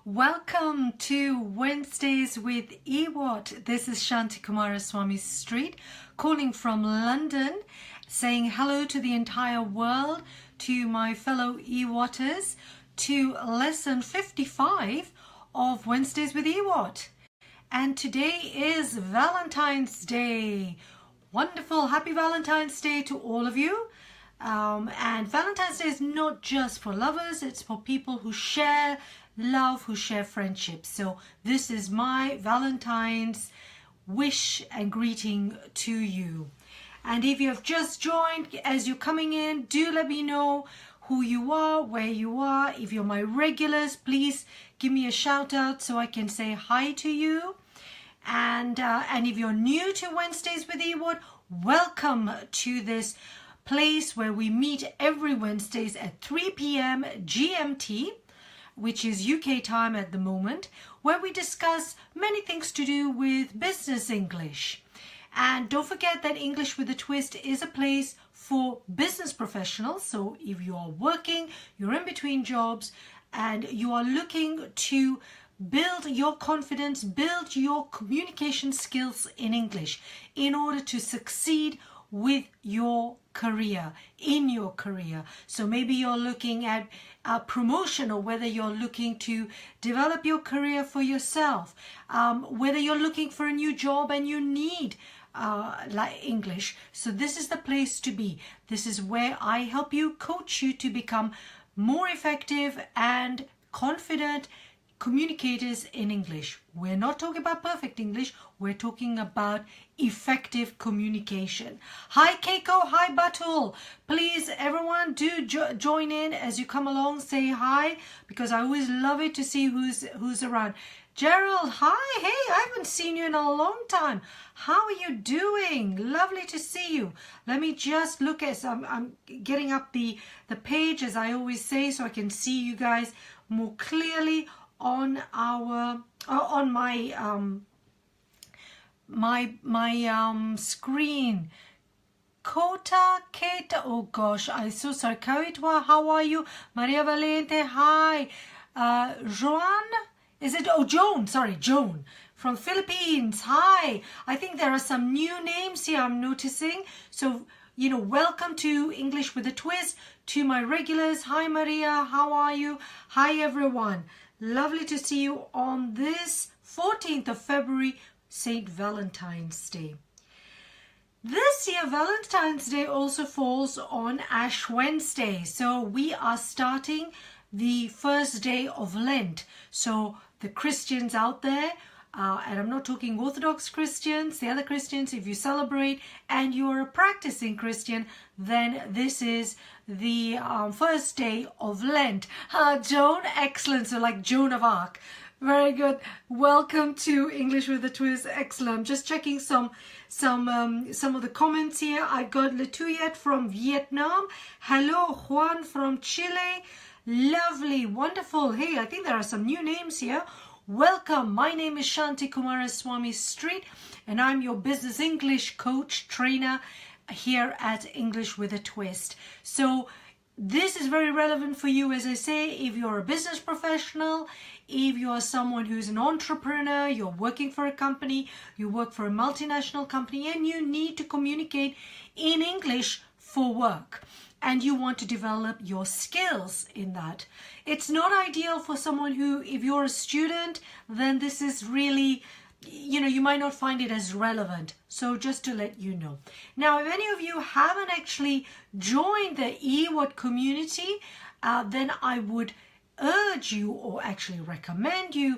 Welcome to Wednesdays with EWAT. This is Shanti Kumaraswamy Street, calling from London, saying hello to the entire world, to my fellow EWATers, to lesson 55 of Wednesdays with EWAT. And today is Valentine's Day. Wonderful, happy Valentine's Day to all of you. And Valentine's Day is not just for lovers, it's for people who share love, who share friendship. So this is my Valentine's wish and greeting to you. And if you have just joined, as you're coming in, do let me know who you are, where you are. If you're my regulars, please give me a shout out so I can say hi to you. And if you're new to Wednesdays with EWAT, welcome to this place where we meet every Wednesdays at 3 p.m. GMT, which is UK time at the moment, where we discuss many things to do with business English. And don't forget that English with a Twist is a place for business professionals. So if you are working, you're in between jobs, and you are looking to build your confidence, build your communication skills in English in order to succeed with your career, in your career. So maybe you're looking at a promotion, or whether you're looking to develop your career for yourself, whether you're looking for a new job and you need like English. So this is the place to be. This is where I help you, coach you to become more effective and confident communicators in English. We're not talking about perfect English, we're talking about effective communication. Hi Keiko, hi Batul. Please everyone do join in as you come along, say hi, because I always love it to see who's around. Gerald, hi, hey, I haven't seen you in a long time. How are you doing? Lovely to see you. Let me just look at I'm getting up the page, as I always say, so I can see you guys more clearly on our my screen. Kota Keta, oh gosh, I'm so sorry. Kawitwa, how are you? Maria Valente, hi. Joan, is it? Oh, Joan, sorry, Joan from Philippines, hi. I think there are some new names here I'm noticing. So, you know, welcome to English with a Twist, to my regulars. Hi Maria, how are you? Hi everyone. Lovely to see you on this 14th of February, St. Valentine's Day. This year, Valentine's Day also falls on Ash Wednesday. So we are starting the first day of Lent. So the Christians out there, and I'm not talking Orthodox Christians, the other Christians, if you celebrate and you're a practicing Christian, then this is the first day of Lent. Joan, excellent. So like Joan of Arc. Very good. Welcome to English with a Twist. Excellent. Just checking some of the comments here. I got Letuyet from Vietnam. Hello, Juan from Chile. Lovely, wonderful. Hey, I think there are some new names here. Welcome. My name is Shanti Kumaraswamy Street, and I'm your business English coach, trainer here at English with a Twist. So this is very relevant for you, as I say, if you're a business professional, if you're someone who's an entrepreneur, you're working for a company, you work for a multinational company, and you need to communicate in English for work, and you want to develop your skills in that. It's not ideal for someone who, if you're a student, then this is really, you know, you might not find it as relevant. So just to let you know. Now, if any of you haven't actually joined the EWAT community, then I would urge you, or actually recommend you,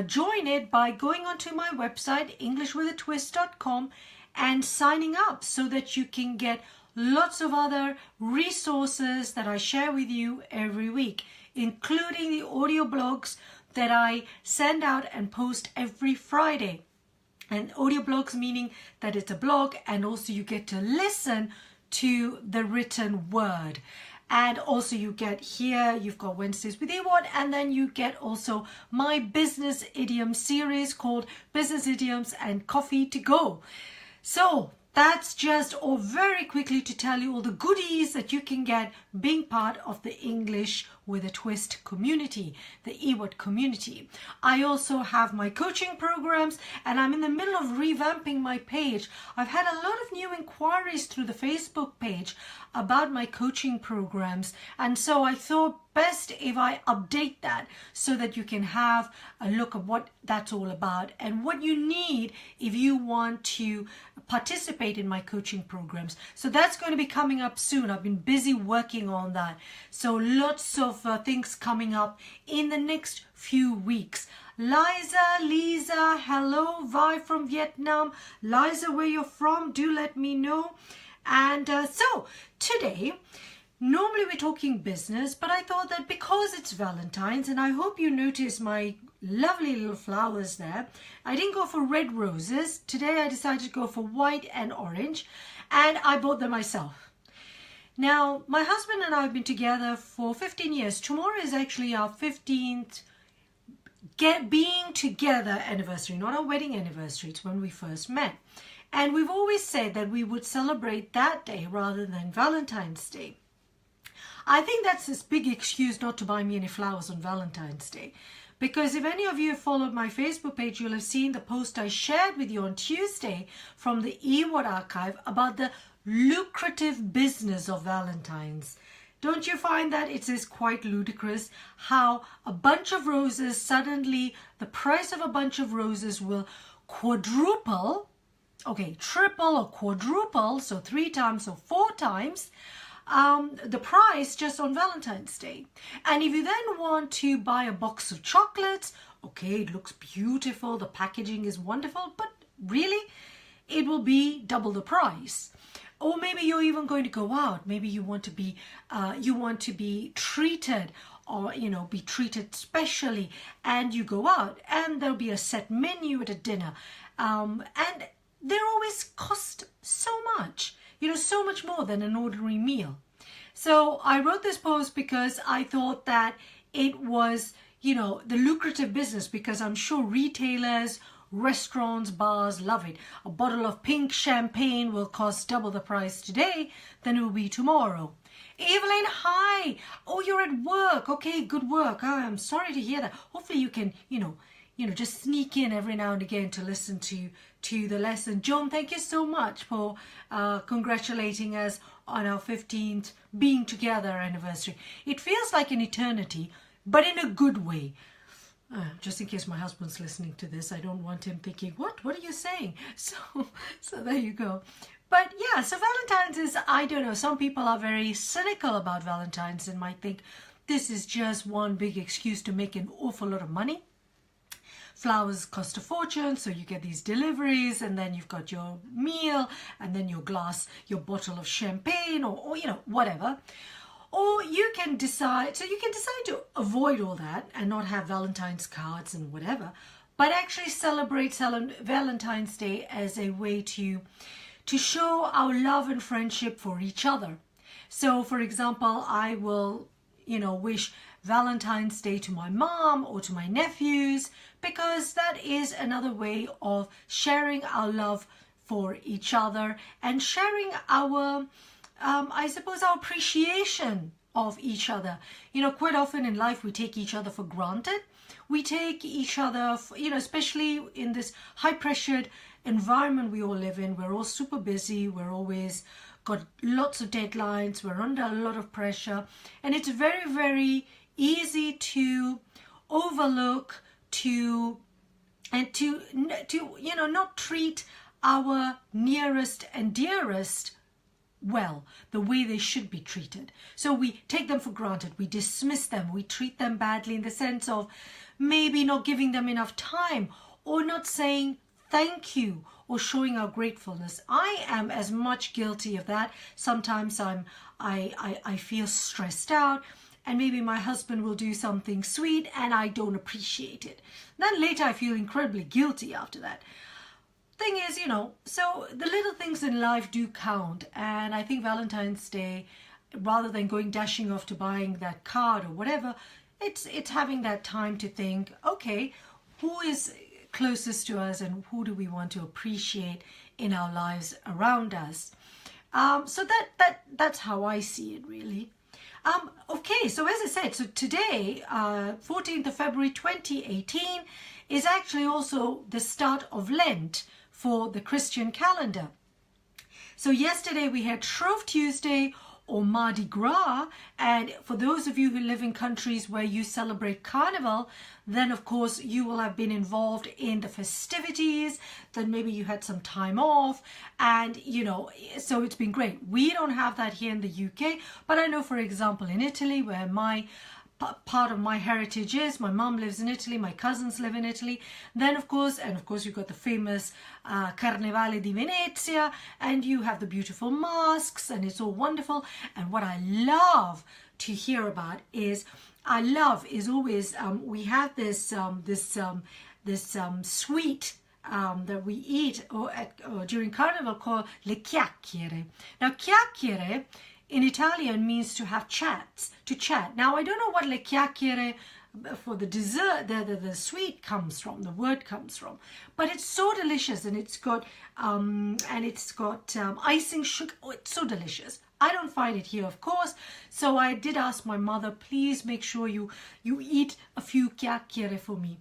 join it by going onto my website, englishwithatwist.com, and signing up so that you can get lots of other resources that I share with you every week, including the audio blogs that I send out and post every Friday. And audio blogs meaning that it's a blog, and also you get to listen to the written word. And also you get here, you've got Wednesdays with EWAT, and then you get also my business idiom series called Business Idioms and Coffee to Go. So that's just all very quickly to tell you all the goodies that you can get being part of the English with a Twist community, the EWAT community. I also have my coaching programs, and I'm in the middle of revamping my page. I've had a lot of new inquiries through the Facebook page about my coaching programs, and so I thought best if I update that so that you can have a look at what that's all about and what you need if you want to participate in my coaching programs. So that's going to be coming up soon. I've been busy working on that. So lots of things coming up in the next few weeks. Lisa, hello, Vi from Vietnam. Liza, where you're from, do let me know. And so today, normally we're talking business, but I thought that because it's Valentine's, and I hope you notice my lovely little flowers there, I didn't go for red roses. Today I decided to go for white and orange, and I bought them myself. Now, my husband and I have been together for 15 years. Tomorrow is actually our 15th being together anniversary, not our wedding anniversary. It's when we first met. And we've always said that we would celebrate that day rather than Valentine's Day. I think that's this big excuse not to buy me any flowers on Valentine's Day. Because if any of you have followed my Facebook page, you'll have seen the post I shared with you on Tuesday from the EWAT archive about the lucrative business of Valentine's. Don't you find that it is quite ludicrous how a bunch of roses, suddenly the price of a bunch of roses will quadruple, okay, triple or quadruple, so 3 times or 4 times, the price just on Valentine's Day. And if you then want to buy a box of chocolates, okay, it looks beautiful, the packaging is wonderful, but really, it will be double the price. Or maybe you're even going to go out. Maybe you want to be treated, or be treated specially, and you go out, and there'll be a set menu at a dinner, and they always cost so much, so much more than an ordinary meal. So I wrote this post because I thought that it was, the lucrative business, because I'm sure retailers, restaurants, bars love it. A bottle of pink champagne will cost double the price today than it will be tomorrow. Evelyn, hi. Oh, you're at work. Okay, good work. Oh, I'm sorry to hear that. Hopefully you can, just sneak in every now and again to listen to the lesson. Joan, thank you so much for congratulating us on our 15th being together anniversary. It feels like an eternity, but in a good way. Just in case my husband's listening to this, I don't want him thinking, what are you saying? So there you go. But yeah, so Valentine's is, I don't know, some people are very cynical about Valentine's and might think this is just one big excuse to make an awful lot of money. Flowers cost a fortune, so you get these deliveries, and then you've got your meal, and then your bottle of champagne, or whatever. Or you can decide to avoid all that and not have Valentine's cards and whatever, but actually celebrate Valentine's Day as a way to show our love and friendship for each other. So, for example, I will, wish Valentine's Day to my mom or to my nephews, because that is another way of sharing our love for each other and sharing our I suppose our appreciation of each other. Quite often in life we take each other for granted. We take each other, especially in this high-pressured environment we all live in. We're all super busy. We're always got lots of deadlines. We're under a lot of pressure. And it's very, very easy to overlook, not treat our nearest and dearest well, the way they should be treated. So we take them for granted, we dismiss them, we treat them badly in the sense of maybe not giving them enough time, or not saying thank you, or showing our gratefulness. I am as much guilty of that. Sometimes I feel stressed out, and maybe my husband will do something sweet and I don't appreciate it. Then later I feel incredibly guilty after that. Thing is, so the little things in life do count, and I think Valentine's Day, rather than dashing off to buying that card or whatever, it's having that time to think, okay, who is closest to us and who do we want to appreciate in our lives around us. So that's how I see it, really. Okay, so as I said, so today, 14th of February 2018, is actually also the start of Lent for the Christian calendar. So yesterday we had Shrove Tuesday or Mardi Gras, and for those of you who live in countries where you celebrate Carnival, then of course you will have been involved in the festivities, then maybe you had some time off, and you know, so it's been great. We don't have that here in the UK, but I know, for example, in Italy, where part of my heritage is, my mom lives in Italy, my cousins live in Italy, then of course you've got the famous Carnevale di Venezia, and you have the beautiful masks, and it's all wonderful. And what I love to hear about is, always we have this sweet that we eat during Carnival called le chiacchiere. Now chiacchiere in Italian means to have chats, to chat. Now I don't know what le chiacchiere for the dessert, the sweet comes from, the word comes from, but it's so delicious, and it's got icing sugar. Oh, it's so delicious. I don't find it here, of course, so I did ask my mother, please make sure you eat a few chiacchiere for me.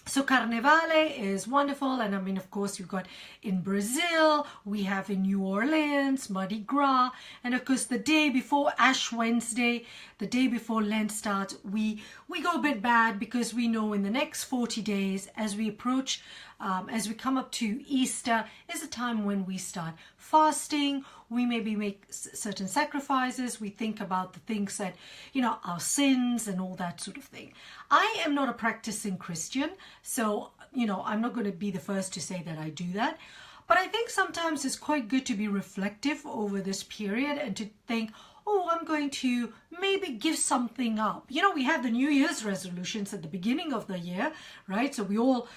So Carnevale is wonderful, and I mean, of course, you've got in Brazil, we have in New Orleans, Mardi Gras, and of course the day before Ash Wednesday, the day before Lent starts, we go a bit bad, because we know in the next 40 days, as we approach, as we come up to Easter, is a time when we start fasting. We maybe make certain sacrifices. We think about the things that, you know, our sins and all that sort of thing. I am not a practicing Christian, so, you know, I'm not going to be the first to say that I do that. But I think sometimes it's quite good to be reflective over this period and to think, oh, I'm going to maybe give something up. You know, we have the New Year's resolutions at the beginning of the year, right? So we all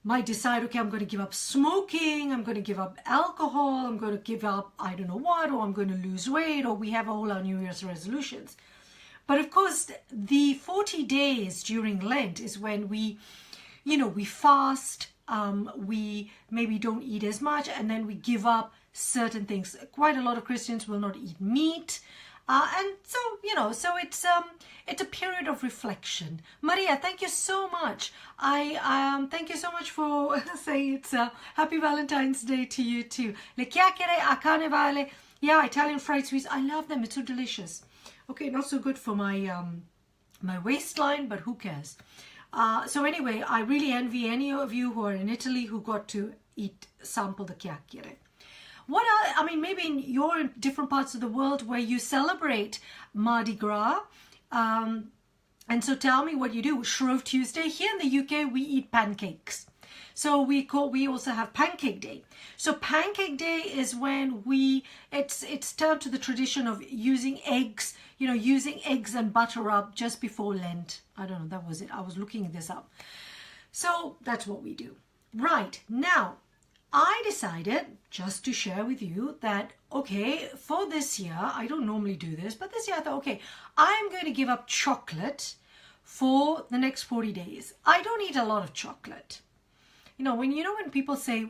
might decide, okay, I'm going to give up smoking, I'm going to give up alcohol, I'm going to give up I don't know what, or I'm going to lose weight, or we have all our New Year's resolutions. But of course, the 40 days during Lent is when we, you know, we fast, we maybe don't eat as much, and then we give up certain things. Quite a lot of Christians will not eat meat. And so, you know, so it's a period of reflection. Maria, thank you so much. Thank you so much for saying it's Happy Valentine's Day to you too. Le chiacchiere a Carnevale. Yeah, Italian fried sweets. I love them. It's so delicious. Okay, not so good for my my waistline, but who cares? So anyway, I really envy any of you who are in Italy who got to sample the chiacchiere. What I mean, maybe you're in different parts of the world where you celebrate Mardi Gras. And so tell me what you do. Shrove Tuesday. Here in the UK, we eat pancakes. So we also have Pancake Day. So Pancake Day is when it's turned to the tradition of using eggs, you know, using eggs and butter up just before Lent. I don't know, that was it. I was looking this up. So that's what we do. Right, now, I decided just to share with you that, okay, for this year, I don't normally do this, but this year I thought, okay, I'm going to give up chocolate for the next 40 days. I don't eat a lot of chocolate. You know, when people say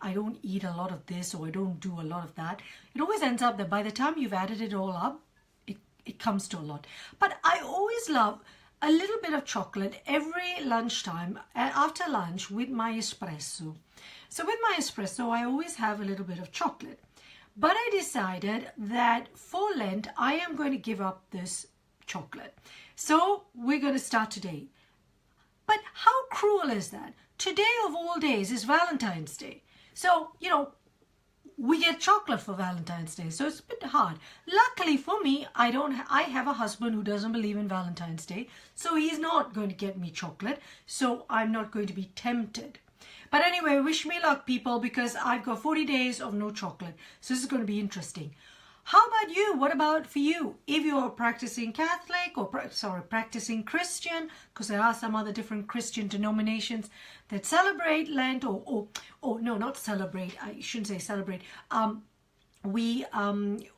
I don't eat a lot of this, or I don't do a lot of that, it always ends up that by the time you've added it all up, it comes to a lot. But I always love a little bit of chocolate every lunchtime, after lunch, with my espresso. So with my espresso, I always have a little bit of chocolate. But I decided that for Lent, I am going to give up this chocolate. So we're going to start today. But how cruel is that? Today of all days is Valentine's Day. So, you know, we get chocolate for Valentine's Day, so it's a bit hard. Luckily for me, I have a husband who doesn't believe in Valentine's Day, so he's not going to get me chocolate, so I'm not going to be tempted. But anyway, wish me luck, people, because I've got 40 days of no chocolate, so this is going to be interesting. How about you? What about for you? If you're practicing Catholic or practicing Christian, because there are some other different Christian denominations that celebrate Lent, or no, not celebrate. I shouldn't say celebrate. We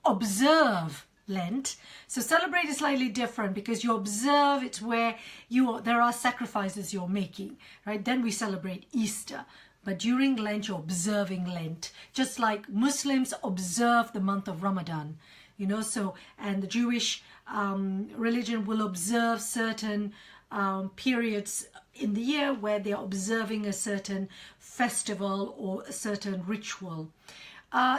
observe Lent. So celebrate is slightly different because you observe. It's where there are sacrifices you're making, right? Then we celebrate Easter. But during Lent, you're observing Lent, just like Muslims observe the month of Ramadan, you know. So, and the Jewish religion will observe certain periods in the year where they're observing a certain festival or a certain ritual.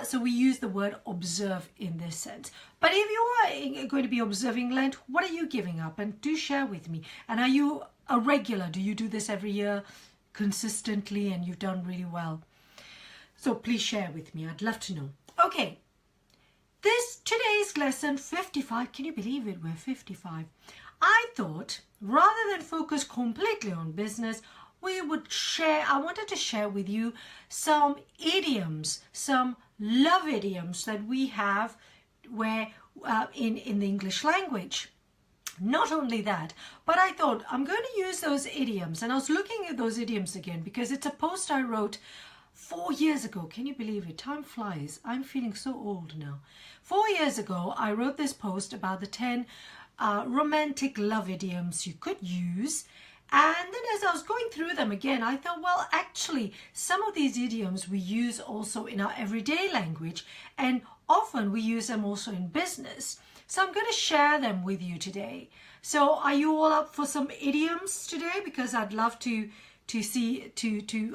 So we use the word observe in this sense. But if you are going to be observing Lent, what are you giving up? And do share with me. And are you a regular? Do you do this every year consistently and you've done really well? So please share with me. I'd love to know. Okay. Today's lesson 55. Can you believe it? We're 55. I thought rather than focus completely on business, I wanted to share with you some idioms, some love idioms that we have in the English language. Not only that, but I thought I'm going to use those idioms, and I was looking at those idioms again because it's a post I wrote 4 years ago. Can you believe it? Time flies. I'm feeling so old now. 4 years ago, I wrote this post about the 10 romantic love idioms you could use. And then as I was going through them again, I thought, well, actually, some of these idioms we use also in our everyday language, and often we use them also in business. So I'm going to share them with you today. So are you all up for some idioms today? Because I'd love to see,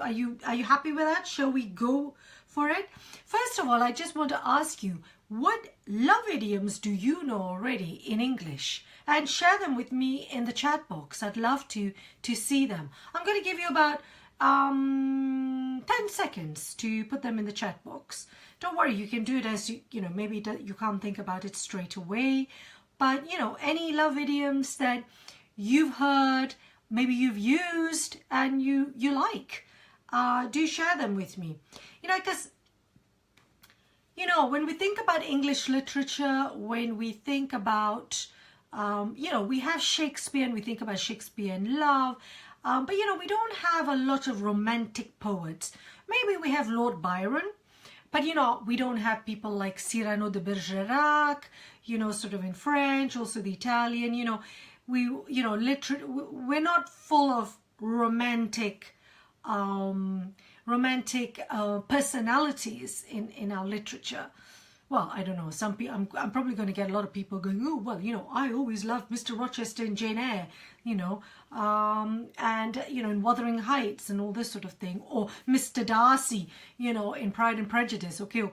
are you happy with that? Shall we go for it? First of all, I just want to ask you, what love idioms do you know already in English? And share them with me in the chat box. I'd love to see them. I'm going to give you about 10 seconds to put them in the chat box. Don't worry, you can do it as you know, maybe you can't think about it straight away. But, you know, any love idioms that you've heard, maybe you've used and you like, do share them with me. You know, because, you know, when we think about English literature, when we think about you know, we have Shakespeare and we think about Shakespearean love, but, you know, we don't have a lot of romantic poets. Maybe we have Lord Byron, but, you know, we don't have people like Cyrano de Bergerac, you know, sort of in French, also the Italian, you know, we're not full of romantic personalities in our literature. Well, I don't know. Some people, I'm probably going to get a lot of people going, oh, well, you know, I always loved Mr. Rochester and Jane Eyre, you know, and, you know, in Wuthering Heights and all this sort of thing. Or Mr. Darcy, you know, in Pride and Prejudice. Okay,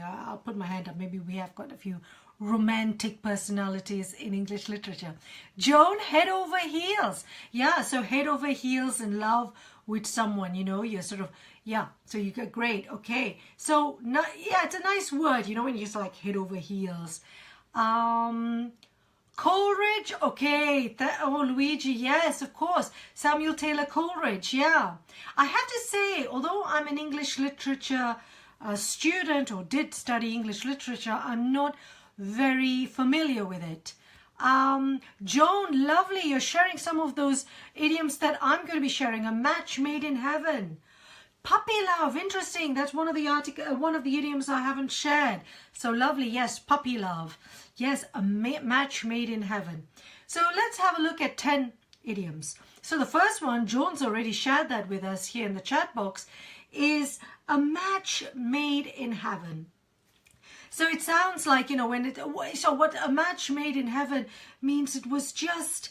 I'll put my hand up. Maybe we have got a few romantic personalities in English literature. Joan, head over heels. Yeah, so head over heels in love with someone, you know, you're sort of, yeah, so you get great. Okay, so yeah, it's a nice word, you know, when you just like head over heels. Coleridge, okay. Oh, Luigi, yes, of course. Samuel Taylor Coleridge, yeah. I have to say, although I'm an English literature student or did study English literature, I'm not very familiar with it. Joan, lovely, you're sharing some of those idioms that I'm going to be sharing. A match made in heaven. Puppy love, interesting. That's one of the idioms I haven't shared. So lovely, yes, puppy love. Yes, a match made in heaven. So let's have a look at 10 idioms. So the first one, Joan's already shared that with us here in the chat box, is a match made in heaven. So it sounds like, you know, so what a match made in heaven means, it was just,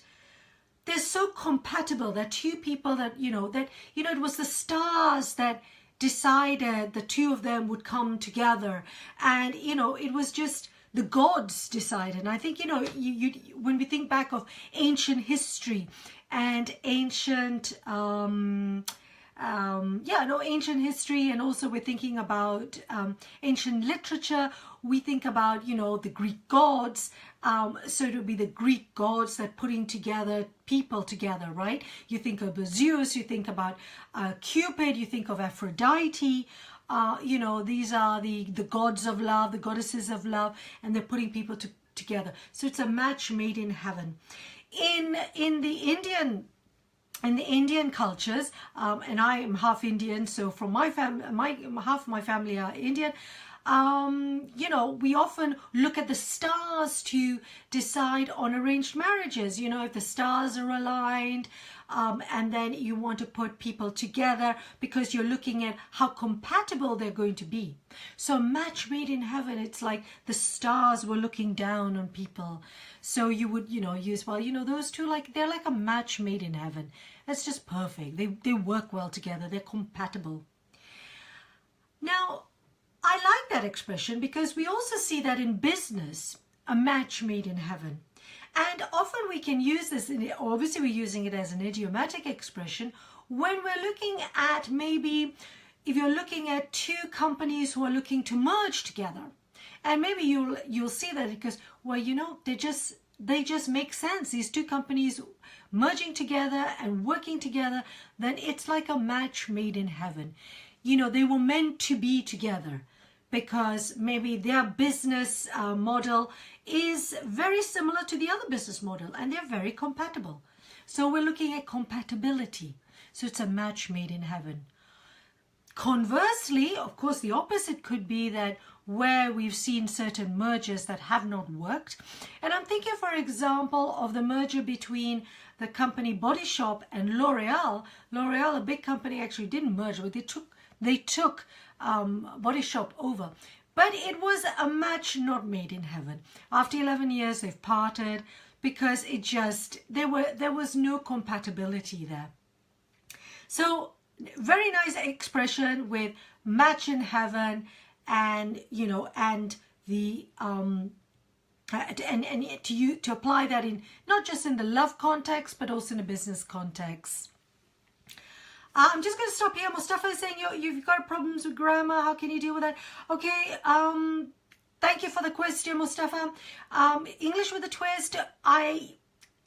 they're so compatible, that two people that, it was the stars that decided the two of them would come together. And, you know, it was just the gods decided. And I think, you know, when we think back of ancient history and ancient, ancient history, and also we're thinking about ancient literature, we think about, you know, the Greek gods. So it would be the Greek gods that putting together people together, right? You think of Zeus, you think about Cupid, you think of Aphrodite. You know, these are the gods of love, the goddesses of love, and they're putting people together. So it's a match made in heaven. In the Indian cultures, and I am half Indian, so from my family, half my family are Indian. you know, we often look at the stars to decide on arranged marriages. You know, if the stars are aligned, and then you want to put people together because you're looking at how compatible they're going to be. So match made in heaven, it's like the stars were looking down on people. So you would, you know, use, well, you know, those two, like, they're like a match made in heaven. It's just perfect. They work well together. They're compatible. Now, I like that expression because we also see that in business, a match made in heaven. And often we can use this, obviously we're using it as an idiomatic expression, when we're looking at, maybe if you're looking at two companies who are looking to merge together. And maybe you'll see that because, well, you know, they just make sense. These two companies merging together and working together, then it's like a match made in heaven. You know, they were meant to be together because maybe their business model is very similar to the other business model and they're very compatible. So we're looking at compatibility. So it's a match made in heaven. Conversely, of course, the opposite could be that where we've seen certain mergers that have not worked. And I'm thinking, for example, of the merger between the company Body Shop and L'Oreal. L'Oreal, a big company, actually didn't merge, but they took Body Shop over. But it was a match not made in heaven. After 11 years, they've parted because it just, there was no compatibility there. So very nice expression with match in heaven, and you know, and the and to apply that in not just in the love context but also in a business context. I'm just going to stop here. Mustafa is saying you've got problems with grammar. How can you deal with that? Okay. Thank you for the question, Mustafa. English with a twist.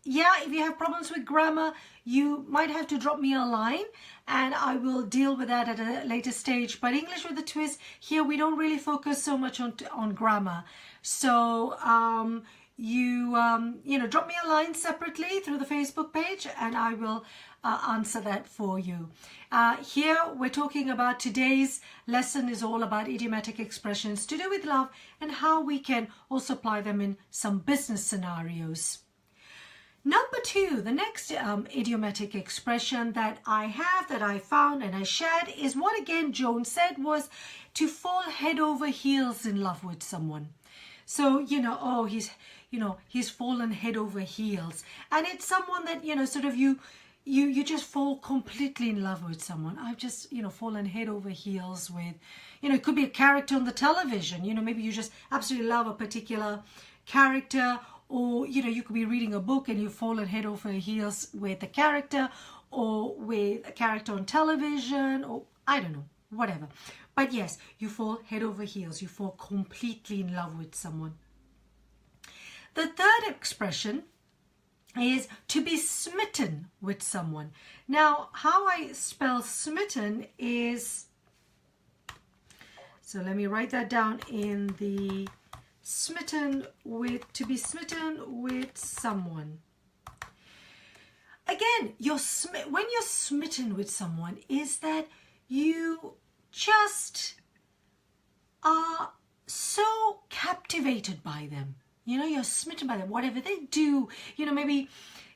Yeah, if you have problems with grammar, you might have to drop me a line and I will deal with that at a later stage. But English with a twist, here we don't really focus so much on grammar. So you know, drop me a line separately through the Facebook page and I will answer that for you. Here we're talking about, today's lesson is all about idiomatic expressions to do with love and how we can also apply them in some business scenarios. Number 2, the next idiomatic expression that I found and I shared is what again Joan said, was to fall head over heels in love with someone. So, you know, oh, he's fallen head over heels. And it's someone that, you know, sort of you just fall completely in love with someone. I've just, you know, fallen head over heels with, you know, it could be a character on the television. You know, maybe you just absolutely love a particular character. Or, you know, you could be reading a book and you've fallen head over heels with a character, or with a character on television, or I don't know, whatever. But yes, you fall head over heels. You fall completely in love with someone. The third expression is to be smitten with someone. Now, how I spell smitten is, so let me write that down in the smitten with, to be smitten with someone. Again, when you're smitten with someone, is that you just are so captivated by them. You know, you're smitten by them, whatever they do. You know, maybe,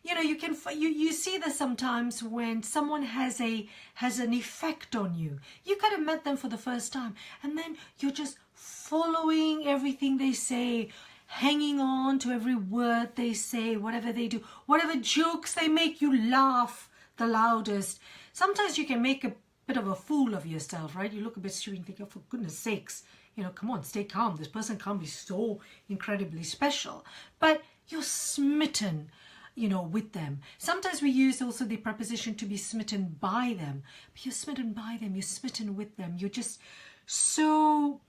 you know, you see this sometimes when someone has an effect on you. You kind of met them for the first time and then you're just following everything they say, hanging on to every word they say, whatever they do, whatever jokes they make you laugh the loudest. Sometimes you can make a bit of a fool of yourself, right? You look a bit stupid and think, oh, for goodness sakes, you know, come on, stay calm. This person can't be so incredibly special. But you're smitten, you know, with them. Sometimes we use also the preposition to be smitten by them. But you're smitten by them. You're smitten with them. You're just so,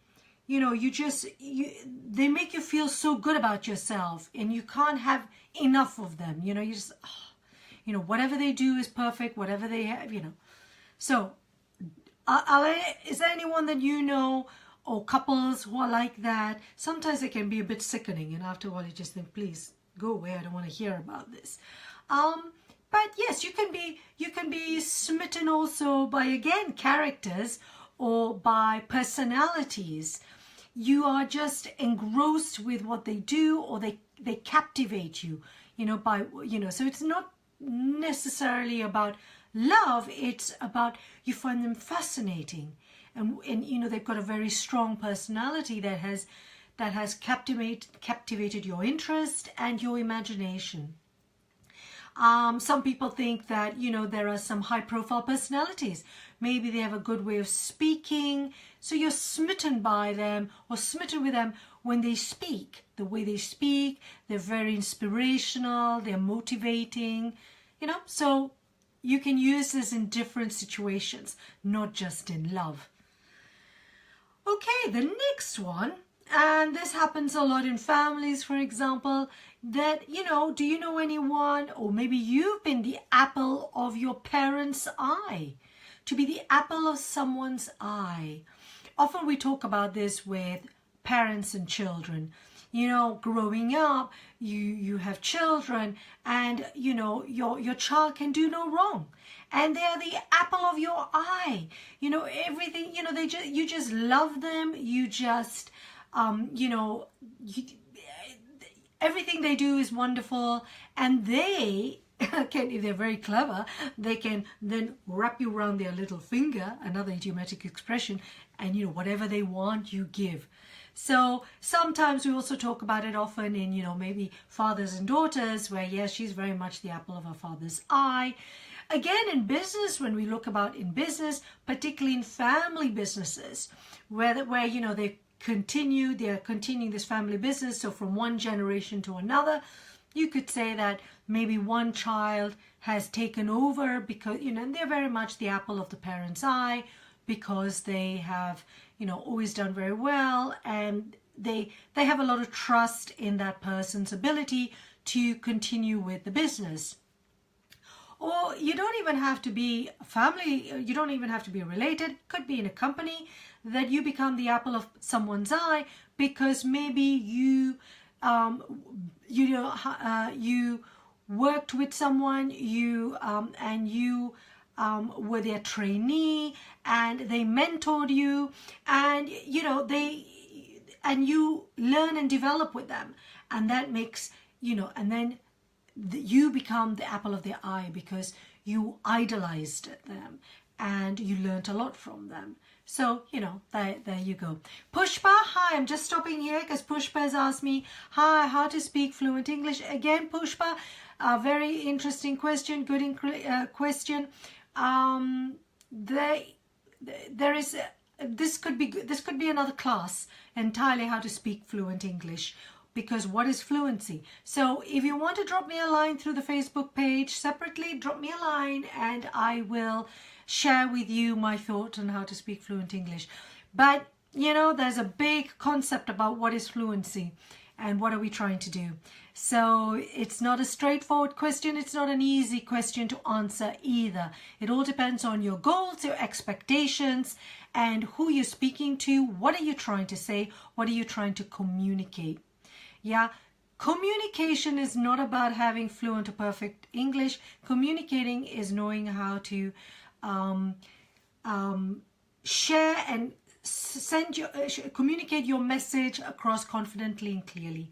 you know, they make you feel so good about yourself and you can't have enough of them. You know, you just, oh, you know, whatever they do is perfect, whatever they have, you know. So, is there anyone that you know, or couples who are like that? Sometimes it can be a bit sickening and after a while you just think, please go away, I don't want to hear about this. But yes, you can be smitten also by, again, characters or by personalities. you are just engrossed with what they do, or they captivate you, by, so it's not necessarily about love, it's about you find them fascinating, and they've got a very strong personality that has captivated your interest and your imagination. Some people think that, there are some high-profile personalities. Maybe they have a good way of speaking, so you're smitten by them or smitten with them when they speak. The way they speak, they're very inspirational, they're motivating, so you can use this in different situations, not just in love. Okay, the next one, and this happens a lot in families, for example, that, do you know anyone, or maybe you've been the apple of your parents' eye, to be the apple of someone's eye. Often we talk about this with parents and children. Growing up, you have children, and, your child can do no wrong. And they are the apple of your eye. Everything, you just love them. You just, everything they do is wonderful, and they can, if they're very clever, they can then wrap you around their little finger, another idiomatic expression, and whatever they want, you give. So sometimes we also talk about it often in, maybe fathers and daughters, where yes, she's very much the apple of her father's eye. Again, in business, when we look about in business, particularly in family businesses, where they're continuing this family business. So from one generation to another, you could say that maybe one child has taken over because, and they're very much the apple of the parent's eye, because they have, always done very well, and they have a lot of trust in that person's ability to continue with the business. Or you don't even have to be family, you don't even have to be related. It could be in a company that you become the apple of someone's eye because maybe you worked with someone, and you were their trainee, and they mentored you, and you learn and develop with them, and that makes, and then you become the apple of their eye because you idolized them and you learned a lot from them. So, there you go. Pushpa, hi, I'm just stopping here because Pushpa has asked me, hi, how to speak fluent English. Again, Pushpa, a very interesting question, good question. This could be another class entirely, how to speak fluent English, because what is fluency? So if you want to drop me a line through the Facebook page separately, drop me a line and I will share with you my thought on how to speak fluent English. But there's a big concept about what is fluency and what are we trying to do. So it's not a straightforward question. It's not an easy question to answer either. It all depends on your goals, your expectations, and who you're speaking to. What are you trying to say? What are you trying to communicate? Yeah, communication is not about having fluent or perfect English. Communicating is knowing how to share and communicate your message across confidently and clearly.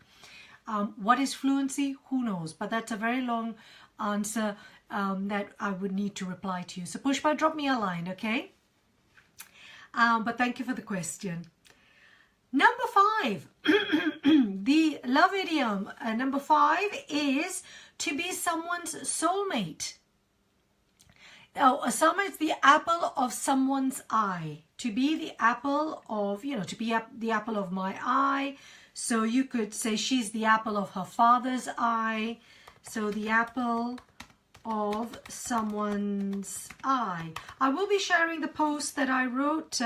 What is fluency? Who knows? But that's a very long answer that I would need to reply to you. So Pushpa, drop me a line, okay? But thank you for the question. Number 5, the love idiom. Number 5 is to be someone's soulmate. Now, a soulmate is the apple of someone's eye. To be the apple of, to be the apple of my eye. So you could say she's the apple of her father's eye. So the apple of someone's eye. I will be sharing the post that I wrote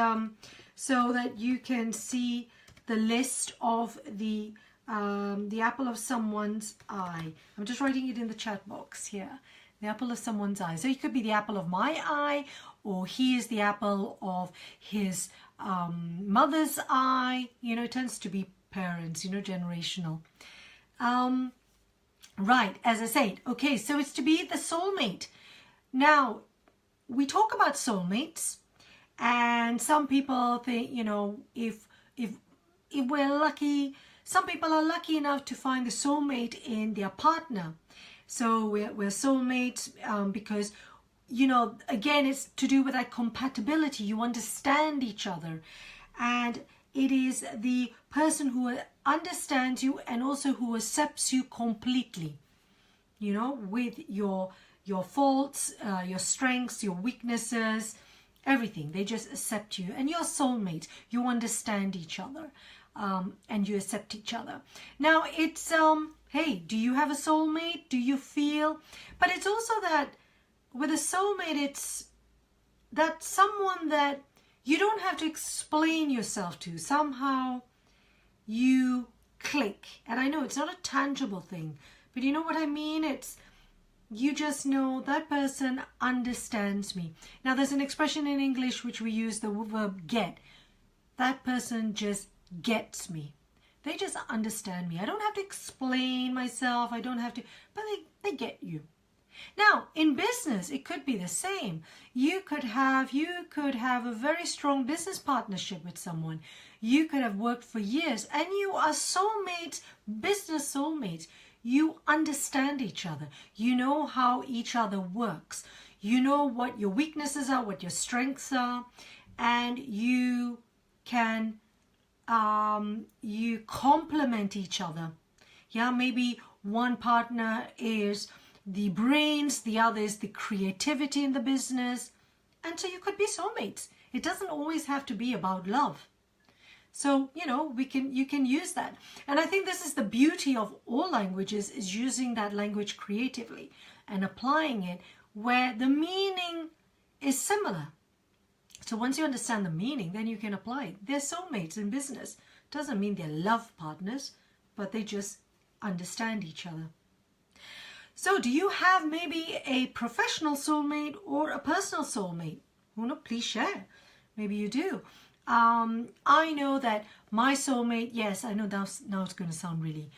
so that you can see the list of the apple of someone's eye. I'm just writing it in the chat box here. The apple of someone's eye. So he could be the apple of my eye, or he is the apple of his mother's eye. It tends to be parents, generational. Right, as I said, okay, so it's to be the soulmate. Now, we talk about soulmates, and some people think, if if we're lucky, some people are lucky enough to find the soulmate in their partner. So we're soulmates because, you know, again, it's to do with that compatibility. You understand each other, and it is the person who understands you and also who accepts you completely, you know, with your faults, your strengths, your weaknesses, everything. They just accept you, and you're soulmates. You understand each other, and you accept each other. Now it's hey, do you have a soulmate? Do you feel? But it's also that with a soulmate, it's that someone that you don't have to explain yourself to. Somehow you click. And I know it's not a tangible thing, but you know what I mean? It's, you just know that person understands me. Now there's an expression in English which we use, the verb get. That person just gets me. They just understand me. I don't have to explain myself. I don't have to, but they get you. Now, in business, it could be the same. You could have a very strong business partnership with someone. You could have worked for years, and you are soulmates, business soulmates. You understand each other. You know how each other works. You know what your weaknesses are, what your strengths are, and you can you complement each other. Yeah, maybe one partner is the brains, the other is the creativity in the business, and so you could be soulmates. It doesn't always have to be about love. So, you know, you can use that. And I think this is the beauty of all languages, is using that language creatively and applying it where the meaning is similar. So once you understand the meaning, then you can apply it. They're soulmates in business. Doesn't mean they're love partners, but they just understand each other. So do you have maybe a professional soulmate or a personal soulmate? Who knows? Please share. Maybe you do. I know that my soulmate, yes, I know now it's going to sound really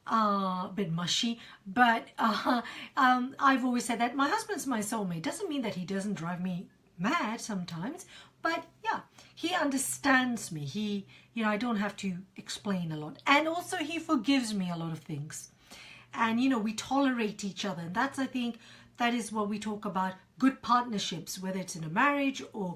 a bit mushy, but I've always said that my husband's my soulmate. Doesn't mean that he doesn't drive me mad sometimes, but yeah, he understands me. He, you know, I don't have to explain a lot, and also he forgives me a lot of things, and you know, we tolerate each other, and that's, I think, that is what we talk about, good partnerships, whether it's in a marriage or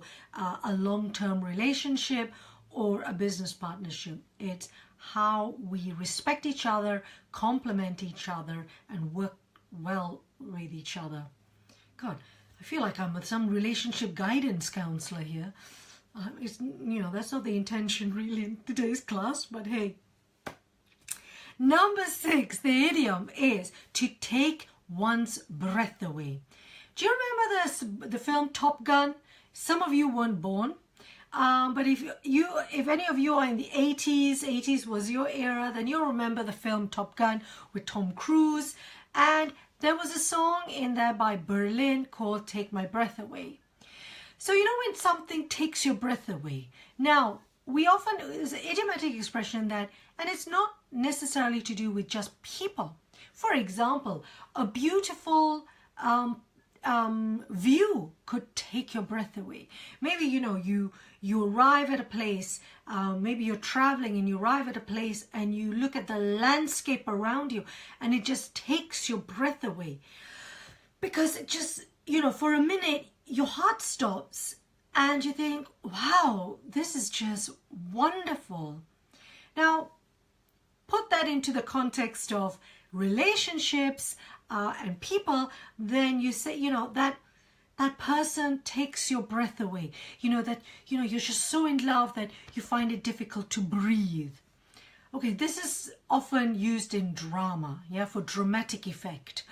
a long-term relationship or a business partnership. It's how we respect each other, complement each other, and work well with each other. God, I feel like I'm with some relationship guidance counselor here. It's, you know, that's not the intention really in today's class, but hey. Number 6, the idiom is to take one's breath away. Do you remember the film Top Gun? Some of you weren't born, but if any of you are in the 80s was your era, then you'll remember the film Top Gun with Tom Cruise, and there was a song in there by Berlin called Take My Breath Away. So you know when something takes your breath away. Now, we often, it's an idiomatic expression that, and it's not necessarily to do with just people. For example, a beautiful view could take your breath away. Maybe, you know, you arrive at a place, maybe you're traveling and you arrive at a place and you look at the landscape around you and it just takes your breath away. Because it just, you know, for a minute, your heart stops and you think, wow, this is just wonderful. Now, put that into the context of relationships and people, then you say, you know, that person takes your breath away. You know, that, you know, you're just so in love that you find it difficult to breathe. Okay, this is often used in drama, yeah, for dramatic effect.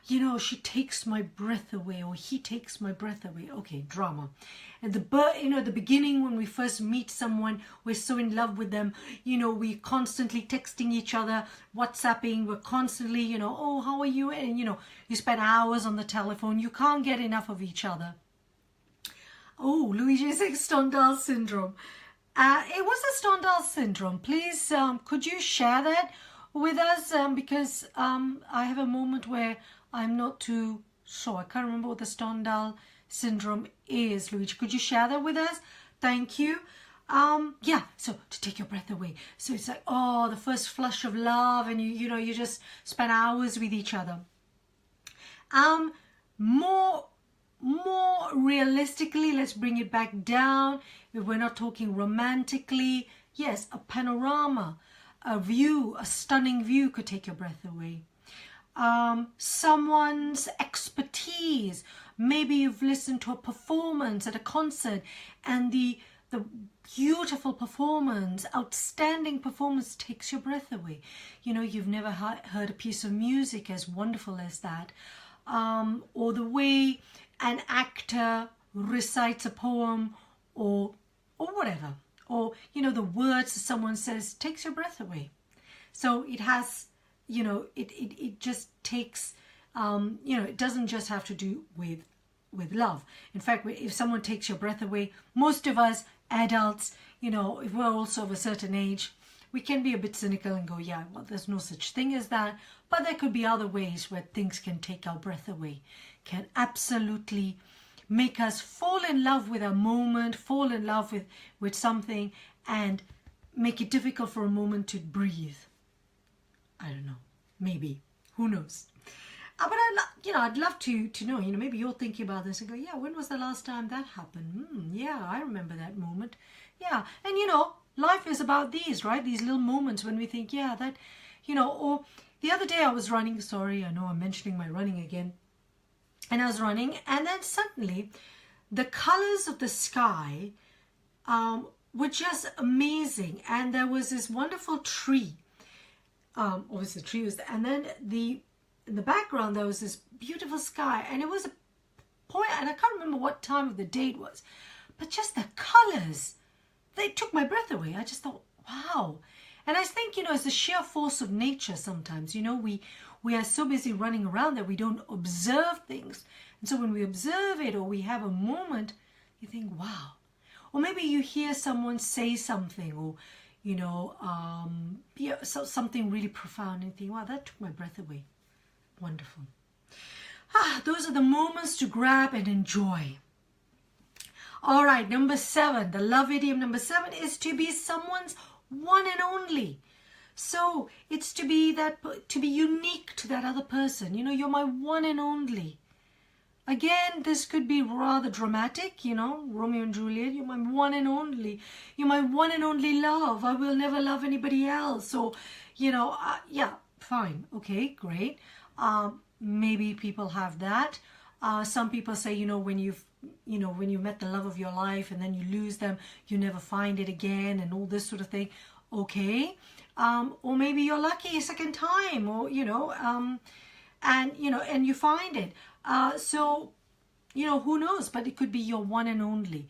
You know, she takes my breath away, or he takes my breath away. Okay, drama. And you know, the beginning when we first meet someone, we're so in love with them. You know, we're constantly texting each other, WhatsApping. We're constantly, you know, oh, how are you? And you know, you spend hours on the telephone. You can't get enough of each other. Oh, Luigi says Stendhal syndrome. It was a Stendhal syndrome. Please, could you share that with us? Because I have a moment where I'm not too sure. I can't remember what the Stendhal syndrome is. Luigi, could you share that with us? Thank you. Yeah, so to take your breath away. So it's like, oh, the first flush of love, and you just spend hours with each other. More realistically, let's bring it back down. If we're not talking romantically, yes, a panorama, a view, a stunning view could take your breath away. Someone's expertise. Maybe you've listened to a performance at a concert, and the beautiful performance, outstanding performance takes your breath away. You've never heard a piece of music as wonderful as that. Or the way an actor recites a poem, or whatever, or the words someone says takes your breath away. So it has, it just takes, it doesn't just have to do with love. In fact, if someone takes your breath away, most of us adults, if we're also of a certain age, we can be a bit cynical and go, yeah, well, there's no such thing as that. But there could be other ways where things can take our breath away, can absolutely make us fall in love with a moment, fall in love with something, and make it difficult for a moment to breathe. I don't know, maybe, who knows? But I'd love to know, maybe you're thinking about this and go, yeah, when was the last time that happened? Yeah, I remember that moment. Yeah, and life is about these, right? These little moments when we think, yeah, that, or the other day I was running, sorry, I know I'm mentioning my running again. And I was running, and then suddenly the colors of the sky were just amazing. And there was this wonderful tree. Obviously the tree was there. And then in the background there was this beautiful sky. And it was a point, and I can't remember what time of the day it was. But just the colors, they took my breath away. I just thought, wow. And I think, it's the sheer force of nature sometimes. We are so busy running around that we don't observe things. And so when we observe it, or we have a moment, you think, wow. Or maybe you hear someone say something, or, something really profound, and you think, wow, that took my breath away. Wonderful. Those are the moments to grab and enjoy. All right, number 7, the love idiom number 7 is to be someone's one and only. So it's to be unique to that other person. You're my one and only. Again, this could be rather dramatic, Romeo and Juliet, you're my one and only. You're my one and only love. I will never love anybody else. Or, yeah, fine. Okay, great. Maybe people have that. Some people say, when you met the love of your life and then you lose them, you never find it again, and all this sort of thing. Okay. Or maybe you're lucky a second time, or, and you find it. So, who knows, but it could be your one and only.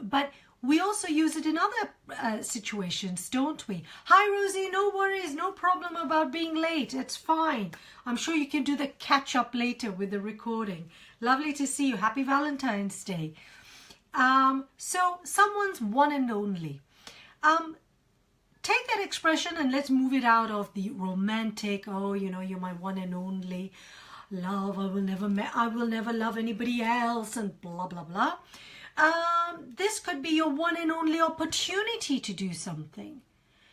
But we also use it in other situations, don't we? Hi, Rosie, no worries, no problem about being late. It's fine. I'm sure you can do the catch up later with the recording. Lovely to see you. Happy Valentine's Day. So someone's one and only. Take that expression and let's move it out of the romantic, oh, you're my one and only love, I will never love anybody else, and blah, blah, blah. This could be your one and only opportunity to do something.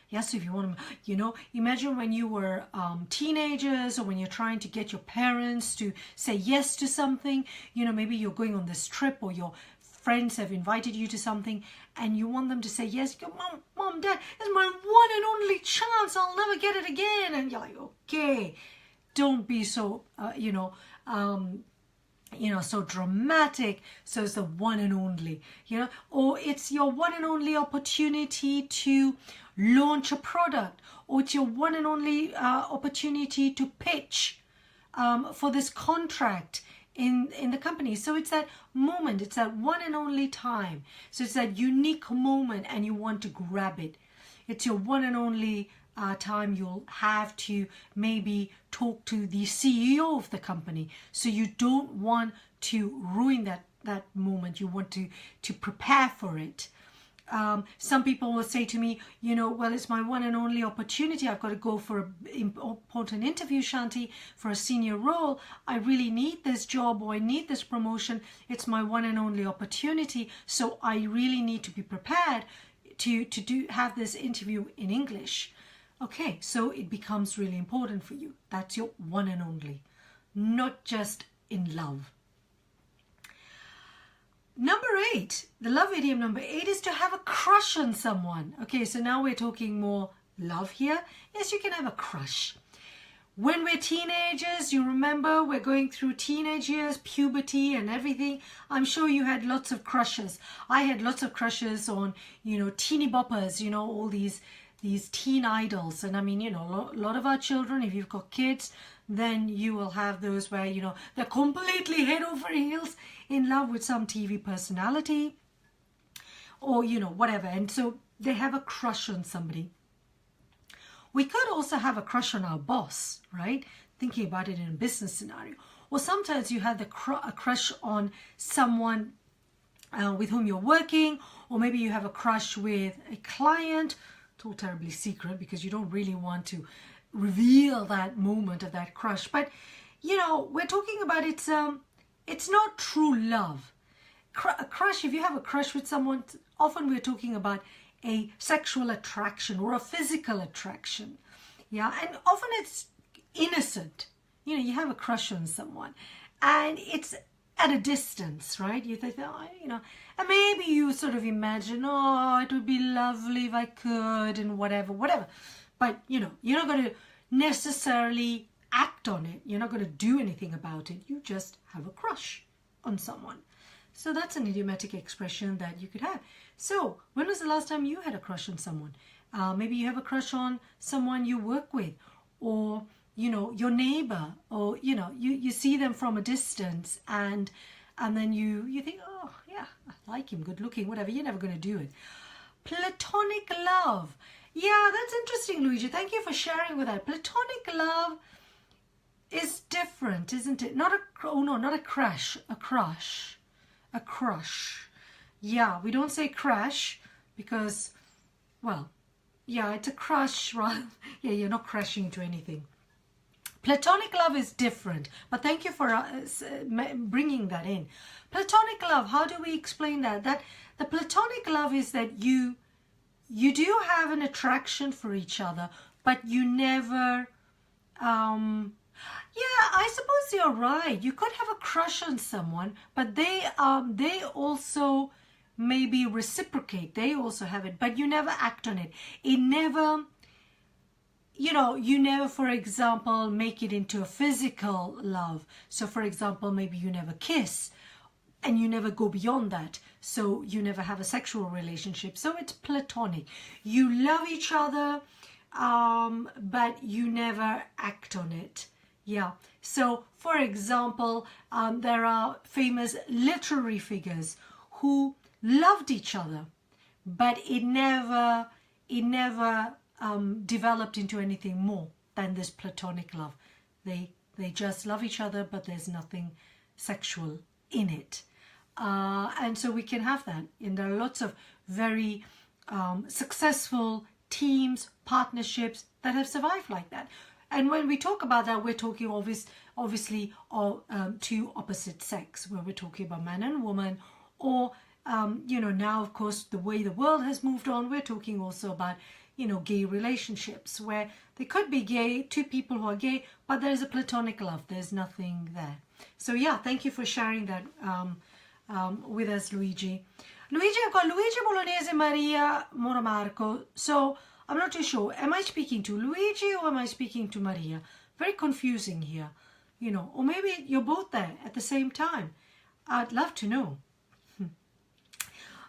Yes, if you want to, imagine when you were teenagers, or when you're trying to get your parents to say yes to something, maybe you're going on this trip, or your friends have invited you to something, and you want them to say yes. You go, Mom, Dad, it's my one and only chance. I'll never get it again. And you're like, okay, don't be so, so dramatic. So it's the one and only, or it's your one and only opportunity to launch a product, or it's your one and only opportunity to pitch for this contract in the company. So it's that moment, it's that one and only time. So it's that unique moment, and you want to grab it. It's your one and only time you'll have to maybe talk to the CEO of the company. So you don't want to ruin that moment. You want to prepare for it. some people will say to me, you know, well, it's my one and only opportunity. I've got to go for an important interview, Shanti, for a senior role. I really need this job, or I need this promotion. It's my one and only opportunity. So I really need to be prepared to have this interview in English. Okay, so it becomes really important for you. That's your one and only, not just in love. Number 8, the love idiom number 8 is to have a crush on someone. Okay, so now we're talking more love here. Yes, you can have a crush. When we're teenagers, you remember we're going through teenage years, puberty and everything. I'm sure you had lots of crushes. I had lots of crushes on, you know, teeny boppers, you know, all these teen idols. And I mean, you know, a lot of our children, if you've got kids, then you will have those where, you know, they're completely head over heels in love with some TV personality or, you know, whatever. And so they have a crush on somebody. We could also have a crush on our boss, right? Thinking about it in a business scenario. Or sometimes you have a crush on someone with whom you're working, or maybe you have a crush with a client. It's all terribly secret because you don't really want to reveal that moment of that crush. But, you know, we're talking about it's not true love. A crush, if you have a crush with someone, often we're talking about a sexual attraction or a physical attraction. Yeah, and often it's innocent. You know, you have a crush on someone and it's at a distance, right? You think, oh, you know, and maybe you sort of imagine, oh, it would be lovely if I could and whatever. But, you know, you're not going to necessarily act on it. You're not going to do anything about it. You just have a crush on someone. So that's an idiomatic expression that you could have. So when was the last time you had a crush on someone? Maybe you have a crush on someone you work with, or, you know, your neighbor, or, you know, you see them from a distance and then you think, oh, yeah, I like him, good looking, whatever. You're never going to do it. Platonic love. Yeah, that's interesting, Luigi. Thank you for sharing with that. Platonic love is different, isn't it? Not a crush. A crush. Yeah, we don't say crash because, well, yeah, it's a crush, right? Yeah, you're not crashing into anything. Platonic love is different, but thank you for bringing that in. Platonic love, how do we explain that? That the platonic love is that you do have an attraction for each other, but you never, yeah, I suppose you're right. You could have a crush on someone, but they also maybe reciprocate. They also have it, but you never act on it. It never, you know, you never, for example, make it into a physical love. So, for example, maybe you never kiss and you never go beyond that. So you never have a sexual relationship. So it's platonic. You love each other, but you never act on it. Yeah. So, for example, there are famous literary figures who loved each other, but it never developed into anything more than this platonic love. They just love each other, but there's nothing sexual in it. And so we can have that. And there are lots of very successful teams, partnerships that have survived like that. And when we talk about that, we're talking obviously of two opposite sex, where we're talking about man and woman, or you know, now of course the way the world has moved on, we're talking also about, you know, gay relationships where they could be gay, two people who are gay, but there's a platonic love. There's nothing there. So yeah, thank you for sharing that with us, Luigi. I've got Luigi Bolognese, Maria Moramarco. So I'm not too sure. Am I speaking to Luigi or am I speaking to Maria? Very confusing here, you know, or maybe you're both there at the same time. I'd love to know.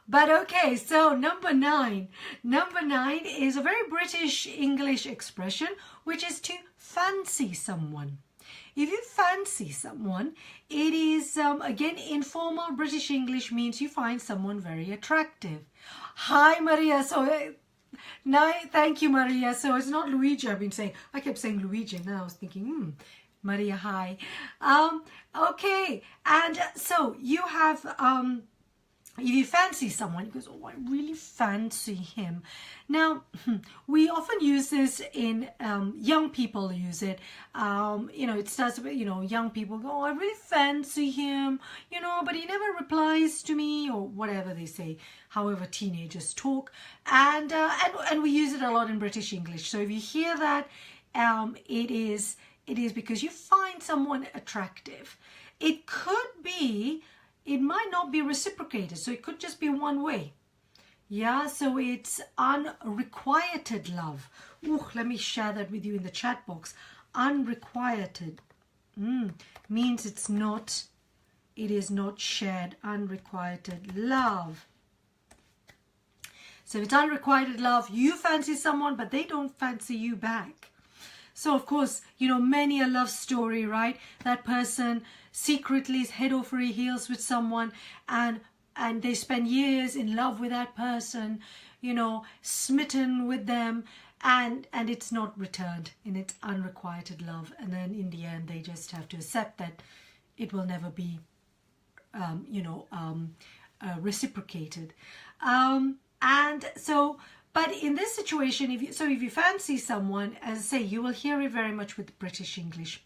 But okay, so number 9. Number 9 is a very British English expression, which is to fancy someone. If you fancy someone, it is, again, informal British English means you find someone very attractive. Hi, Maria. So, now, thank you, Maria. So it's not Luigi I've been saying. I kept saying Luigi, and then I was thinking, Maria, hi. Okay, and so you have if you fancy someone, he goes, oh, I really fancy him. Now, we often use this in, young people use it. You know, it starts with, you know, young people go, oh, I really fancy him, you know, but he never replies to me, or whatever they say, however teenagers talk. And we use it a lot in British English. So if you hear that, it is because you find someone attractive. It could be, it might not be reciprocated, so it could just be one way. Yeah, so it's unrequited love. Ooh, let me share that with you in the chat box. Unrequited means it is not shared. Unrequited love. So it's unrequited love. You fancy someone, but they don't fancy you back. So, of course, you know, many a love story, right? That person secretly is head over heels with someone, and they spend years in love with that person, you know, smitten with them, and it's not returned, and it's unrequited love. And then in the end, they just have to accept that it will never be, reciprocated. And so... But in this situation, if you fancy someone, as I say, you will hear it very much with British English.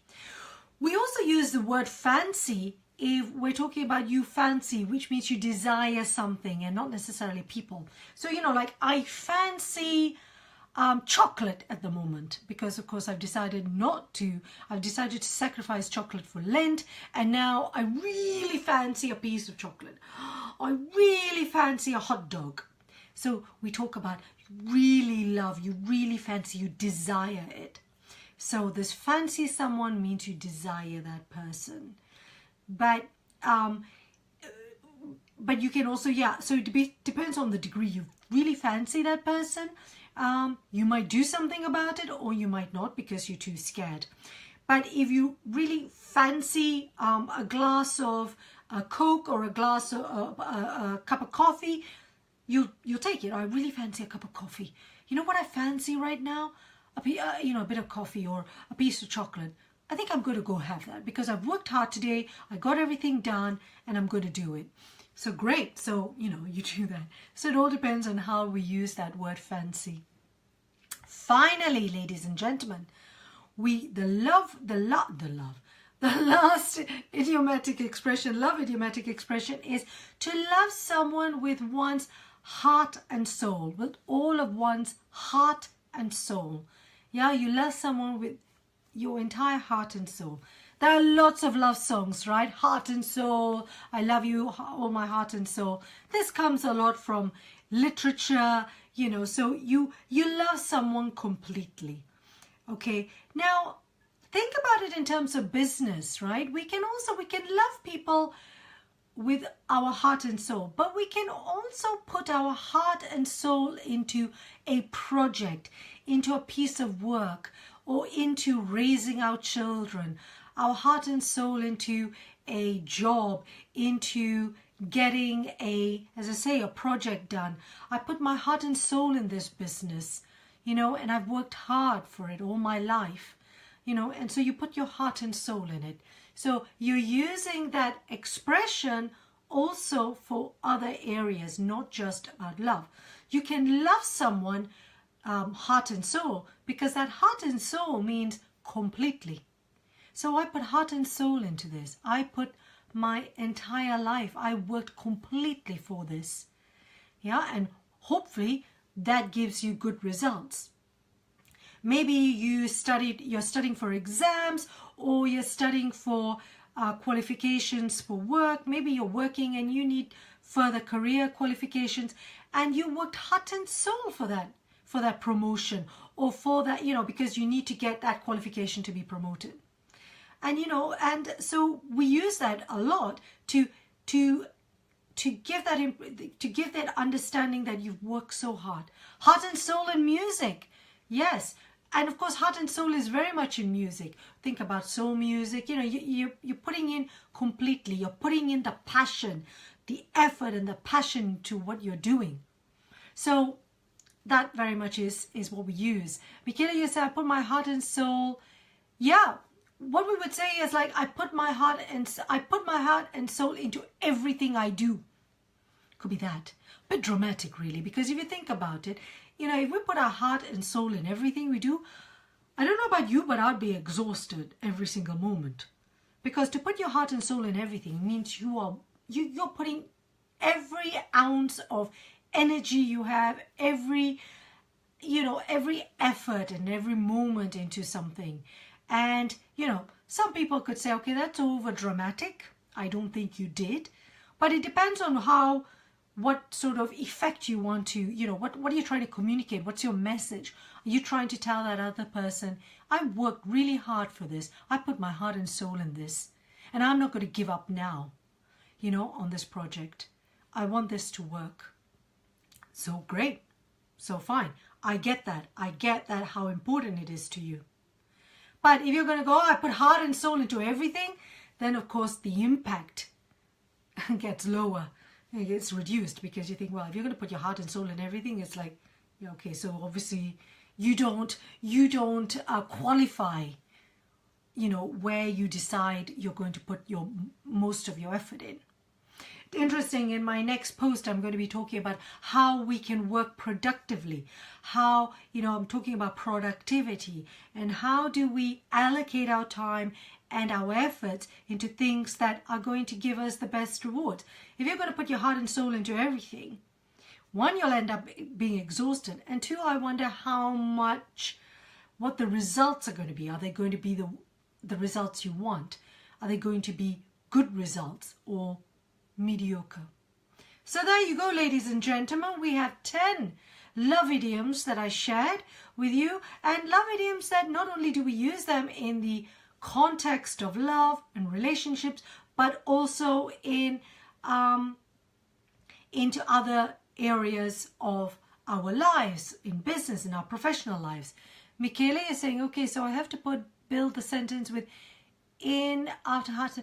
We also use the word fancy if we're talking about you fancy, which means you desire something and not necessarily people. So, you know, like I fancy chocolate at the moment, because of course I've decided to sacrifice chocolate for Lent, and now I really fancy a piece of chocolate. I really fancy a hot dog. So we talk about you really love, you really fancy, you desire it. So this fancy someone means you desire that person. But you can also, yeah, so it depends on the degree you really fancy that person. You might do something about it, or you might not because you're too scared. But if you really fancy a glass of Coke or a glass of a cup of coffee, you'll take it. I really fancy a cup of coffee. You know what I fancy right now? A bit of coffee or a piece of chocolate. I think I'm going to go have that because I've worked hard today. I got everything done and I'm going to do it. So great. So, you know, you do that. So it all depends on how we use that word fancy. Finally, ladies and gentlemen, the last idiomatic expression, love idiomatic expression, is to love someone with one's heart and soul, with all of one's heart and soul. Yeah, you love someone with your entire heart and soul. There are lots of love songs, right? Heart and soul, I love you, all my heart and soul. This comes a lot from literature, you know, so you love someone completely. Okay, now think about it in terms of business, right? We can love people with our heart and soul, but we can also put our heart and soul into a project, into a piece of work, or into raising our children, our heart and soul into a job, into getting as I say, a project done. I put my heart and soul in this business, you know, and I've worked hard for it all my life, you know, and so you put your heart and soul in it. So you're using that expression also for other areas, not just about love. You can love someone heart and soul, because that heart and soul means completely. So I put heart and soul into this. I put my entire life. I worked completely for this. Yeah, and hopefully that gives you good results. Maybe you're studying for exams, or you're studying for qualifications for work. Maybe you're working and you need further career qualifications, and you worked heart and soul for that promotion, or for that, you know, because you need to get that qualification to be promoted. And, you know, and so we use that a lot to give that understanding that you've worked so hard. Heart and soul in music. Yes. And of course, heart and soul is very much in music. Think about soul music. You know, you're putting in completely. You're putting in the passion, the effort and the passion to what you're doing. So that very much is what we use. Michaela, you say, I put my heart and soul. Yeah. What we would say is like, I put my heart and soul into everything I do. Could be that. A bit dramatic, really, because if you think about it, you know, if we put our heart and soul in everything we do, I don't know about you, but I'd be exhausted every single moment. Because to put your heart and soul in everything means you're putting every ounce of energy you have, every effort and every moment into something. And, you know, some people could say, okay, that's over dramatic. I don't think you did. But it depends on what sort of effect you want to, you know, what are you trying to communicate? What's your message? Are you trying to tell that other person, I worked really hard for this. I put my heart and soul in this. And I'm not going to give up now, you know, on this project. I want this to work. So great. So fine. I get that. I get that how important it is to you. But if you're going to go, I put heart and soul into everything, then of course the impact gets lower. It gets reduced because you think, well, if you're going to put your heart and soul in everything, it's like, yeah, okay, so obviously you don't qualify, you know, where you decide you're going to put your most of your effort in. Interesting, in my next post I'm going to be talking about how we can work productively, how, you know, I'm talking about productivity and how do we allocate our time and our efforts into things that are going to give us the best reward. If you're going to put your heart and soul into everything, one, you'll end up being exhausted, and two, I wonder what the results are going to be. Are they going to be the results you want? Are they going to be good results or mediocre? So there you go, ladies and gentlemen. We have 10 love idioms that I shared with you, and love idioms that not only do we use them in the context of love and relationships, but also into other areas of our lives, in business, in our professional lives. Michele is saying, okay, so I have to build the sentence with in, after, heart.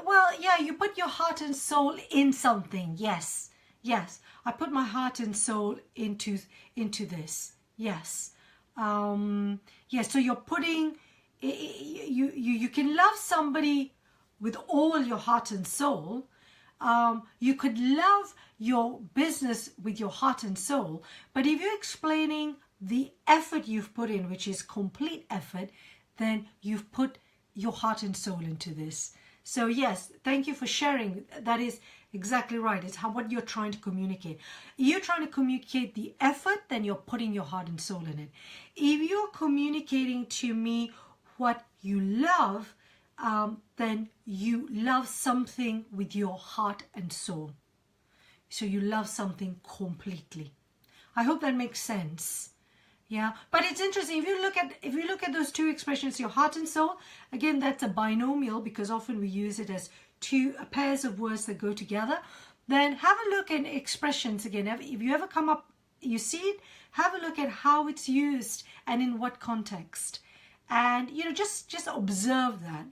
Well, yeah, you put your heart and soul in something. Yes, yes. I put my heart and soul into this. Yes. Yes, so you're putting, you can love somebody with all your heart and soul. You could love your business with your heart and soul, but if you're explaining the effort you've put in, which is complete effort, then you've put your heart and soul into this. So yes, thank you for sharing. That is exactly right. It's what you're trying to communicate. If you're trying to communicate the effort, then you're putting your heart and soul in it. If you're communicating to me what you love, then you love something with your heart and soul. So you love something completely. I hope that makes sense. Yeah, but it's interesting if you look at those two expressions, your heart and soul. Again, that's a binomial because often we use it as two pairs of words that go together. Then have a look at expressions again. If you ever come up, you see it, have a look at how it's used and in what context, and you know, just observe that,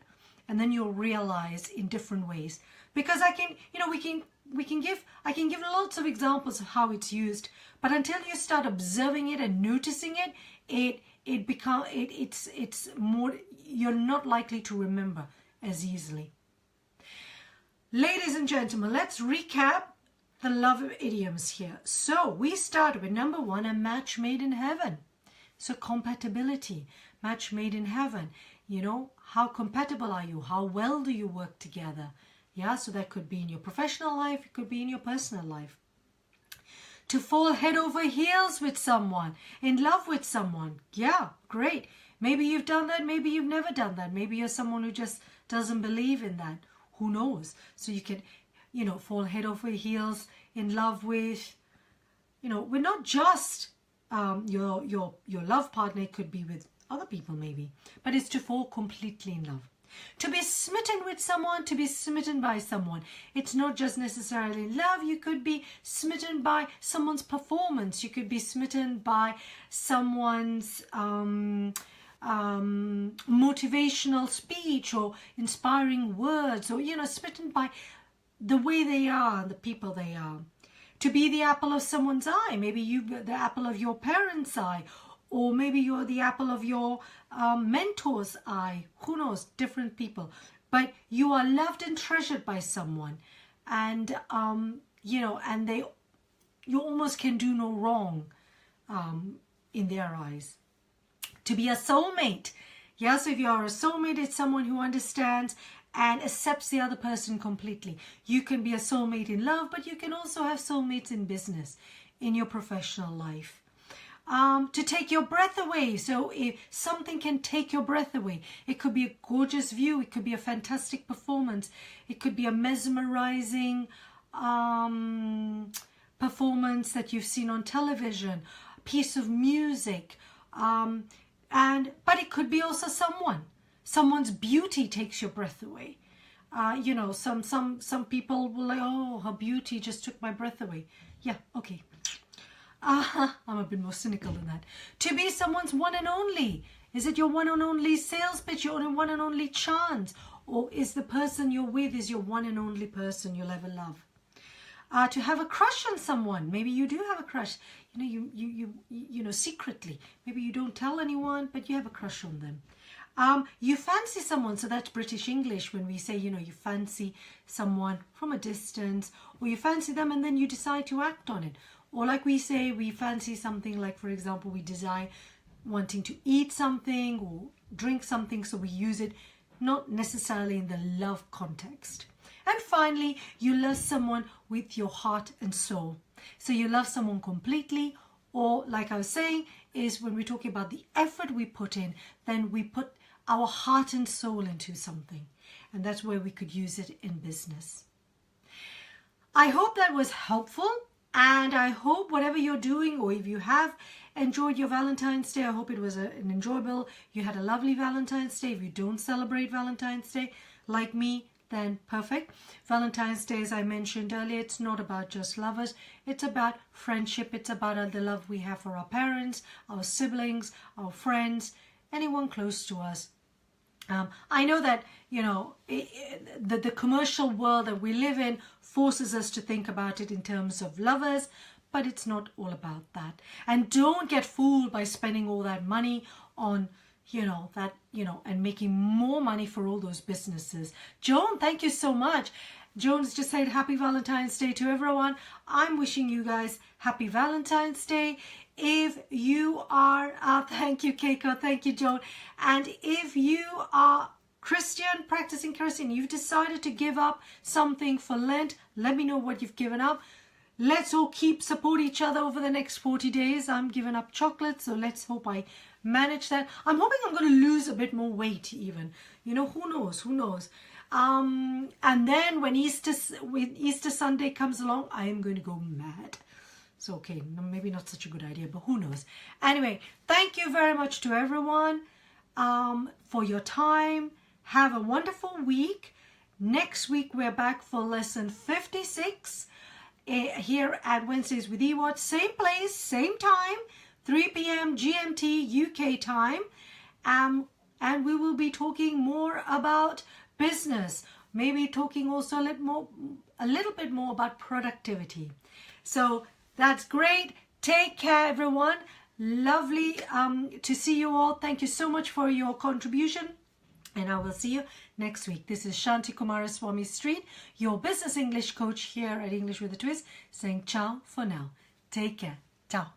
and then you'll realize in different ways. Because I can give lots of examples of how it's used, but until you start observing it and noticing it, it's more, you're not likely to remember as easily. Ladies and gentlemen, let's recap the love of idioms here. So we started with number 1, a match made in heaven. So compatibility, match made in heaven. You know, how compatible are you? How well do you work together? Yeah, so that could be in your professional life, it could be in your personal life. To fall head over heels with someone, in love with someone. Yeah, great. Maybe you've done that, maybe you've never done that. Maybe you're someone who just doesn't believe in that. Who knows? So you can, you know, fall head over heels in love with, you know, we're not just your love partner. It could be with other people maybe, but it's to fall completely in love. To be smitten with someone, to be smitten by someone. It's not just necessarily love. You could be smitten by someone's performance. You could be smitten by someone's motivational speech or inspiring words, or, you know, smitten by the way they are, the people they are. To be the apple of someone's eye. Maybe you're the apple of your parents' eye, or maybe you're the apple of your mentor's eye. Who knows? Different people. But you are loved and treasured by someone. And you know, and you almost can do no wrong in their eyes. To be a soulmate. Yes, if you are a soulmate, it's someone who understands and accepts the other person completely. You can be a soulmate in love, but you can also have soulmates in business, in your professional life. To take your breath away. So if something can take your breath away, it could be a gorgeous view, it could be a fantastic performance, it could be a mesmerizing performance that you've seen on television, a piece of music, but it could be also someone's beauty takes your breath away. You know, some people will like, oh, her beauty just took my breath away. Yeah, okay. I'm a bit more cynical than that. To be someone's one and only. Is it your one and only sales pitch, your one and only chance? Or is the person you're with is your one and only person you'll ever love? To have a crush on someone. Maybe you do have a crush. You know, you know, secretly. Maybe you don't tell anyone, but you have a crush on them. You fancy someone, so that's British English when we say, you know, you fancy someone from a distance, or you fancy them and then you decide to act on it. Or like we say, we fancy something, like for example, we desire wanting to eat something or drink something, so we use it not necessarily in the love context. And finally, you love someone with your heart and soul. So you love someone completely, or like I was saying, is when we're talking about the effort we put in, then we put our heart and soul into something. And that's where we could use it in business. I hope that was helpful. And I hope whatever you're doing, or if you have enjoyed your Valentine's Day, I hope it was an enjoyable, you had a lovely Valentine's Day. If you don't celebrate Valentine's Day like me, then perfect. Valentine's Day, as I mentioned earlier, it's not about just lovers. It's about friendship. It's about the love we have for our parents, our siblings, our friends, anyone close to us. I know that, you know, the commercial world that we live in forces us to think about it in terms of lovers, but it's not all about that. And don't get fooled by spending all that money on, you know, and making more money for all those businesses. Joan, thank you so much. Joan's just said happy Valentine's Day to everyone. I'm wishing you guys happy Valentine's Day. If you are, thank you, Keiko, thank you, Joan. And if you are Christian, practicing Christian, you've decided to give up something for Lent, let me know what you've given up. Let's all support each other over the next 40 days. I'm giving up chocolate, so let's hope I manage that. I'm hoping I'm going to lose a bit more weight even. You know, who knows. And then when Easter Sunday comes along, I am going to go mad. So, okay, maybe not such a good idea, but who knows. Anyway, thank you very much to everyone for your time. Have a wonderful week. Next week, we're back for lesson 56 here at Wednesdays with EWAT. Same place, same time, 3 p.m. GMT UK time. And we will be talking more about business. Maybe talking also a little bit more about productivity. So, that's great. Take care, everyone. Lovely to see you all. Thank you so much for your contribution. And I will see you next week. This is Shanti Kumaraswamy Street, your business English coach here at English with a Twist, saying ciao for now. Take care. Ciao.